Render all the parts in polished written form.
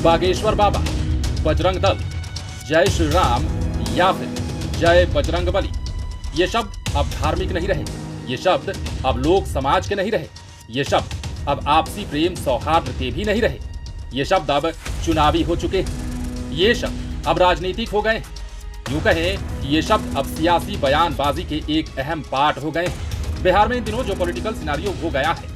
बागेश्वर बाबा, बजरंग दल, जय श्री राम या फिर जय बजरंग बली। ये शब्द अब धार्मिक नहीं रहे, ये शब्द अब लोक समाज के नहीं रहे, ये शब्द अब आपसी प्रेम सौहार्द के भी नहीं रहे, ये शब्द अब चुनावी हो चुके हैं, ये शब्द अब राजनीतिक हो गए हैं। यूं कहें ये शब्द अब सियासी बयानबाजी के एक अहम पार्ट हो गए हैं। बिहार में इन दिनों जो पॉलिटिकल सिनेरियो हो गया है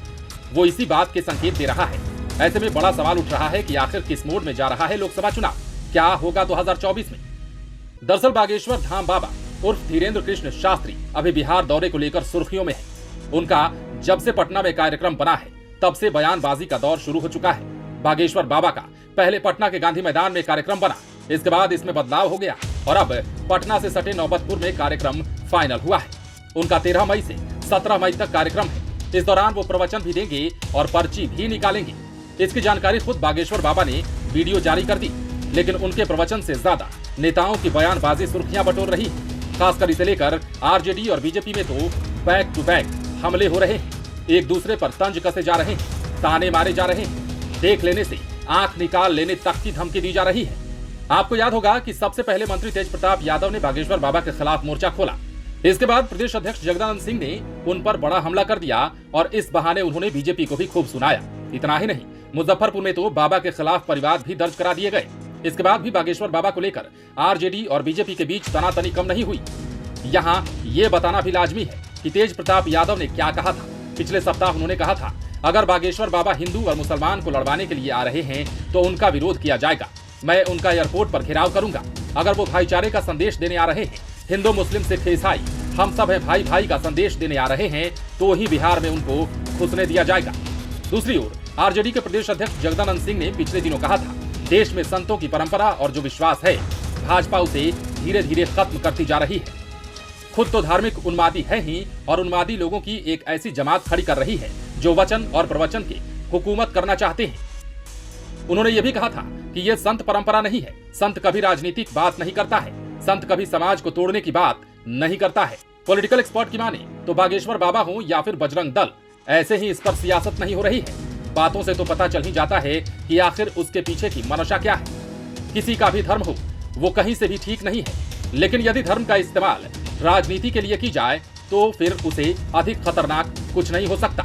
वो इसी बात के संकेत दे रहा है। ऐसे में बड़ा सवाल उठ रहा है कि आखिर किस मोड में जा रहा है लोकसभा चुनाव, क्या होगा 2024 में। दरअसल बागेश्वर धाम बाबा उर्फ धीरेन्द्र कृष्ण शास्त्री अभी बिहार दौरे को लेकर सुर्खियों में है। उनका जब से पटना में कार्यक्रम बना है तब से बयानबाजी का दौर शुरू हो चुका है। बागेश्वर बाबा का पहले पटना के गांधी मैदान में कार्यक्रम बना, इसके बाद इसमें बदलाव हो गया और अब पटना से सटे नौबतपुर में कार्यक्रम फाइनल हुआ है। उनका 13 मई से 17 मई तक कार्यक्रम है। इस दौरान वो प्रवचन भी देंगे और पर्ची भी निकालेंगे। इसकी जानकारी खुद बागेश्वर बाबा ने वीडियो जारी कर दी, लेकिन उनके प्रवचन से ज्यादा नेताओं की बयानबाजी सुर्खियां बटोर रही है। खासकर इसे लेकर आरजेडी और बीजेपी में तो बैक टू बैक हमले हो रहे हैं, एक दूसरे पर तंज कसे जा रहे हैं, ताने मारे जा रहे हैं, देख लेने से आंख निकाल लेने तक की धमकी दी जा रही है। आपको याद होगा कि सबसे पहले मंत्री तेज प्रताप यादव ने बागेश्वर बाबा के खिलाफ मोर्चा खोला। इसके बाद प्रदेश अध्यक्ष जगदानंद सिंह ने उन पर बड़ा हमला कर दिया और इस बहाने उन्होंने बीजेपी को भी खूब सुनाया। इतना ही नहीं, मुजफ्फरपुर में तो बाबा के खिलाफ परिवाद भी दर्ज करा दिए गए। इसके बाद भी बागेश्वर बाबा को लेकर आरजेडी और बीजेपी के बीच तनातनी कम नहीं हुई। यहाँ ये बताना भी लाजमी है कि तेज प्रताप यादव ने क्या कहा था। पिछले सप्ताह उन्होंने कहा था, अगर बागेश्वर बाबा हिंदू और मुसलमान को लड़वाने के लिए आ रहे हैं तो उनका विरोध किया जाएगा। मैं उनका एयरपोर्ट पर घेराव करूंगा। अगर वो भाईचारे का संदेश देने आ रहे हैं, हिंदू मुस्लिम सिख ईसाई हम सब है भाई भाई का संदेश देने आ रहे हैं, तो ही बिहार में उनको घुसने दिया जाएगा। दूसरी ओर आरजेडी के प्रदेश अध्यक्ष जगदानंद सिंह ने पिछले दिनों कहा था, देश में संतों की परंपरा और जो विश्वास है भाजपा उसे धीरे धीरे खत्म करती जा रही है। खुद तो धार्मिक उन्मादी है ही और उन्मादी लोगों की एक ऐसी जमात खड़ी कर रही है जो वचन और प्रवचन की हुकूमत करना चाहते हैं। उन्होंने ये भी कहा था कि ये संत परंपरा नहीं है, संत कभी राजनीतिक बात नहीं करता है, संत कभी समाज को तोड़ने की बात नहीं करता है। पॉलिटिकल एक्सपर्ट की माने तो बागेश्वर बाबा हो या फिर बजरंग दल, ऐसे ही इस पर सियासत नहीं हो रही है। बातों से तो पता चल ही जाता है कि आखिर उसके पीछे की मनशा क्या है। किसी का भी धर्म हो वो कहीं से भी ठीक नहीं है, लेकिन यदि धर्म का इस्तेमाल राजनीति के लिए की जाए तो फिर उसे अधिक खतरनाक कुछ नहीं हो सकता।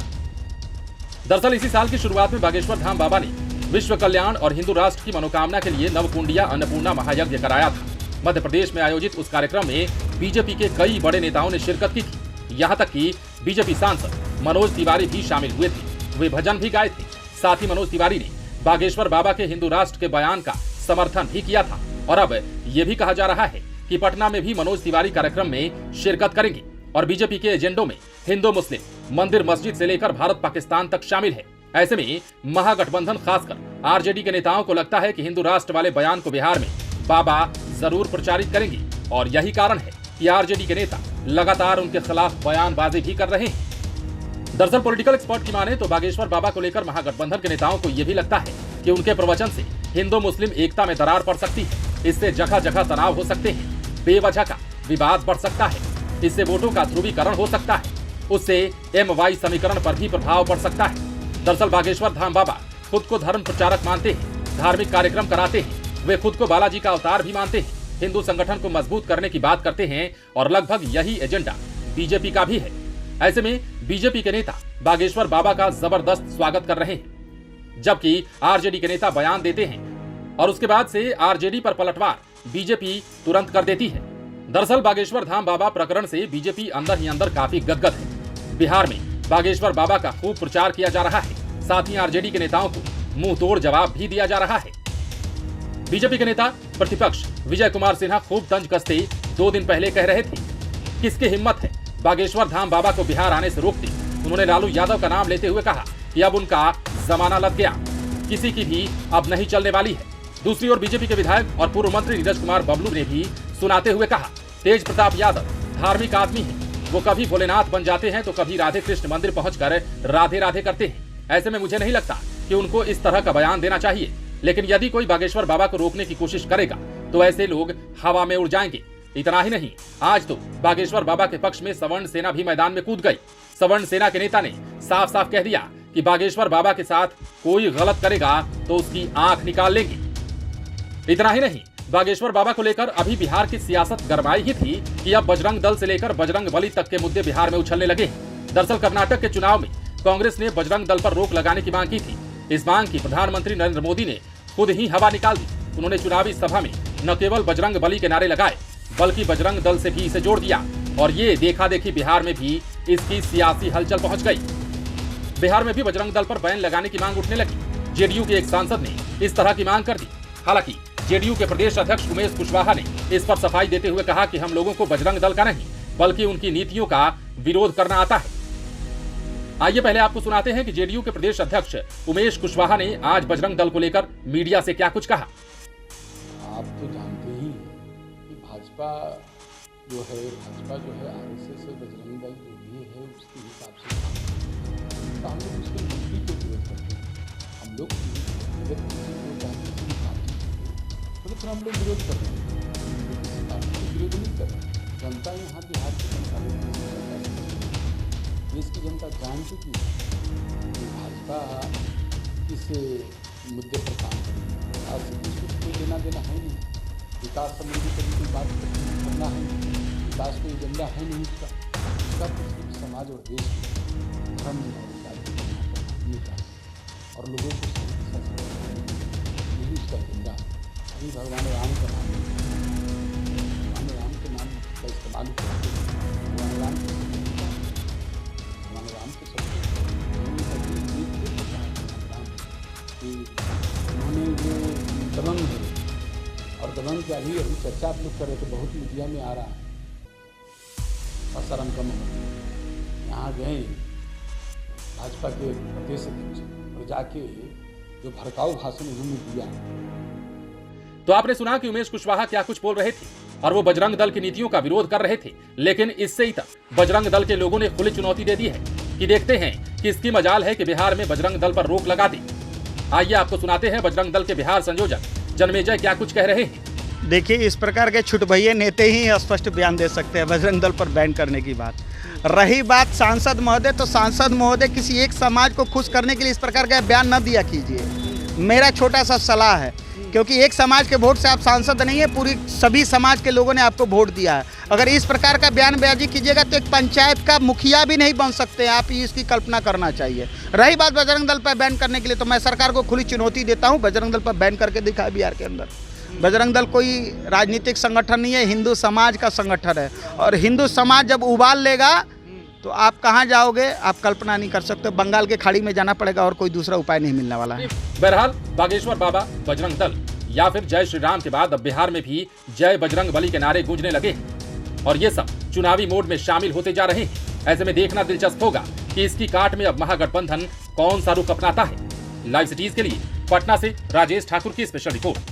दरअसल इसी साल की शुरुआत में बागेश्वर धाम बाबा ने विश्व कल्याण और हिंदू राष्ट्र की मनोकामना के लिए नवकुंडिया अन्नपूर्णा महायज्ञ कराया था। मध्य प्रदेश में आयोजित उस कार्यक्रम में बीजेपी के कई बड़े नेताओं ने शिरकत की थी। यहाँ तक कि बीजेपी सांसद मनोज तिवारी भी शामिल हुए थे। वे भजन भी गाए थे। साथ ही मनोज तिवारी ने बागेश्वर बाबा के हिंदू राष्ट्र के बयान का समर्थन भी किया था। और अब ये भी कहा जा रहा है कि पटना में भी मनोज तिवारी कार्यक्रम में शिरकत करेंगे और बीजेपी के एजेंडों में हिंदू मुस्लिम, मंदिर मस्जिद से लेकर भारत पाकिस्तान तक शामिल है। ऐसे में महागठबंधन खासकर आरजेडी के नेताओं को लगता है कि हिंदू राष्ट्र वाले बयान को बिहार में बाबा जरूर प्रचारित करेंगे और यही कारण है कि आरजेडी के नेता लगातार उनके खिलाफ बयानबाजी भी कर रहे हैं। दरअसल पॉलिटिकल एक्सपर्ट की माने तो बागेश्वर बाबा को लेकर महागठबंधन के नेताओं को यह भी लगता है कि उनके प्रवचन से हिंदू मुस्लिम एकता में दरार पड़ सकती है। इससे जगह जगह तनाव हो सकते हैं, बेवजह का विवाद बढ़ सकता है, इससे वोटों का ध्रुवीकरण हो सकता है, उससे MY समीकरण पर भी प्रभाव पड़ सकता है। दरअसल बागेश्वर धाम बाबा खुद को धर्म प्रचारक मानते हैं, धार्मिक कार्यक्रम कराते हैं। वे खुद को बालाजी का अवतार भी मानते हैं, हिंदू संगठन को मजबूत करने की बात करते हैं और लगभग यही एजेंडा बीजेपी का भी है। ऐसे में बीजेपी के नेता बागेश्वर बाबा का जबरदस्त स्वागत कर रहे हैं, जबकि आरजेडी के नेता बयान देते हैं और उसके बाद से आरजेडी पर पलटवार बीजेपी तुरंत कर देती है। दरअसल बागेश्वर धाम बाबा प्रकरण से बीजेपी अंदर ही अंदर काफी गदगद है। बिहार में बागेश्वर बाबा का खूब प्रचार किया जा रहा है, साथ ही आरजेडी के नेताओं को मुंह तोड़ जवाब भी दिया जा रहा है। बीजेपी के नेता प्रतिपक्ष विजय कुमार सिन्हा खूब तंज कसते 2 दिन पहले कह रहे थे, किसकी हिम्मत है बागेश्वर धाम बाबा को बिहार आने से रोकती। उन्होंने लालू यादव का नाम लेते हुए कहा कि अब उनका जमाना लग गया, किसी की भी अब नहीं चलने वाली है। दूसरी ओर बीजेपी के विधायक और पूर्व मंत्री नीरज कुमार बबलू ने भी सुनाते हुए कहा, तेज प्रताप यादव धार्मिक आदमी है, वो कभी भोलेनाथ बन जाते हैं तो कभी राधे कृष्ण मंदिर पहुंचकर राधे राधे करते हैं। ऐसे में मुझे नहीं लगता कि उनको इस तरह का बयान देना चाहिए, लेकिन यदि कोई बागेश्वर बाबा को रोकने की कोशिश करेगा तो ऐसे लोग हवा में उड़ जाएंगे। इतना ही नहीं, आज तो बागेश्वर बाबा के पक्ष में सवर्ण सेना भी मैदान में कूद गई। सवर्ण सेना के नेता ने साफ साफ कह दिया कि बागेश्वर बाबा के साथ कोई गलत करेगा तो उसकी आंख निकाल लेंगे। इतना ही नहीं, बागेश्वर बाबा को लेकर अभी बिहार की सियासत गरमाई ही थी कि अब बजरंग दल से लेकर बजरंग बली तक के मुद्दे बिहार में उछलने लगे हैं। दरअसल कर्नाटक के चुनाव में कांग्रेस ने बजरंग दल पर रोक लगाने की मांग की थी। इस मांग की प्रधानमंत्री नरेंद्र मोदी ने खुद ही हवा निकाल दी। उन्होंने चुनावी सभा में न केवल बजरंग बली के नारे लगाए, बल्कि बजरंग दल से भी इसे जोड़ दिया और ये देखा देखी बिहार में भी इसकी सियासी हलचल पहुंच गई। बिहार में भी बजरंग दल पर बैन लगाने की मांग उठने लगी। जेडीयू के एक सांसद ने इस तरह की मांग कर दी। हालांकि जेडीयू के प्रदेश अध्यक्ष उमेश कुशवाहा ने इस पर सफाई देते हुए कहा कि हम लोगों को बजरंग दल का नहीं, बल्कि उनकी नीतियों का विरोध करना आता है। आइए पहले आपको सुनाते हैं कि जेडीयू के प्रदेश अध्यक्ष उमेश कुशवाहा ने आज बजरंग दल को लेकर मीडिया से क्या कुछ कहा। आप तो जानते ही हैं कि भाजपा जो है आरएसएस से बजरंग दल जो भी है उसके हिसाब से तो हम लोग उसके नीति के विरोध करते हैं। हम लोग अगर किसी को किसी भी पार्टी तो फिर हम लोग विरोध कर रहे हैं, किसी पार्टी को विरोध नहीं कर रहे। जनता यहाँ बिहार की जनता देश की जनता जान चुकी है कि भाजपा किस मुद्दे पर काम करेगी। आज से कोई लेना देना है नहीं, विकास संबंधी कभी कोई बात करना है, विकास कोई एजेंडा है नहीं उसका कुछ समाज और देश धर्म और लोगों को यही उसका एजेंडा है। अभी भगवान राम का नाम भगवान राम के नाम का इस्तेमाल करते भगवान राम के उन्होंने जो दबंग है और दबंग की अभी चर्चा आप लोग कर रहे थे, बहुत मीडिया में आ रहा है और शर्म कम हो। यहाँ गए भाजपा के प्रदेश अध्यक्ष और जाके जो भड़काऊ भाषण उन्होंने दिया। तो आपने सुना कि उमेश कुशवाहा क्या कुछ बोल रहे थे और वो बजरंग दल की नीतियों का विरोध कर रहे थे, लेकिन इससे ही तक बजरंग दल के लोगों ने खुली चुनौती दे दी है कि देखते हैं कि इसकी मजाल है कि बिहार में बजरंग दल पर रोक लगा दे। आइए आपको सुनाते हैं बजरंग दल के बिहार संयोजक जन्मेजय क्या कुछ कह रहे हैं। देखिए, इस प्रकार के छुटभइये नेता ही स्पष्ट बयान दे सकते हैं बजरंग दल पर बैन करने की बात। रही बात सांसद महोदय, तो सांसद महोदय किसी एक समाज को खुश करने के लिए इस प्रकार का बयान न दिया कीजिए। मेरा छोटा सा सलाह है, क्योंकि एक समाज के वोट से आप सांसद नहीं है, पूरी सभी समाज के लोगों ने आपको वोट दिया है। अगर इस प्रकार का बयानबाजी कीजिएगा तो एक पंचायत का मुखिया भी नहीं बन सकते आप, इसकी कल्पना करना चाहिए। रही बात बजरंग दल पर बैन करने के लिए, तो मैं सरकार को खुली चुनौती देता हूँ, बजरंग दल पर बैन करके दिखाए बिहार के अंदर। बजरंग दल कोई राजनीतिक संगठन नहीं है, हिंदू समाज का संगठन है और हिंदू समाज जब उबाल लेगा तो आप कहां जाओगे आप कल्पना नहीं कर सकते। बंगाल के खाड़ी में जाना पड़ेगा और कोई दूसरा उपाय नहीं मिलने वाला है। बहरहाल बागेश्वर बाबा, बजरंग दल या फिर जय श्री राम के बाद अब बिहार में भी जय बजरंग बली के नारे गूंजने लगे हैं और ये सब चुनावी मोड में शामिल होते जा रहे हैं। ऐसे में देखना दिलचस्प होगा कि इसकी काट में अब महागठबंधन कौन सा रुख अपनाता है। लाइव सिटीज के लिए पटना से राजेश ठाकुर की स्पेशल रिपोर्ट।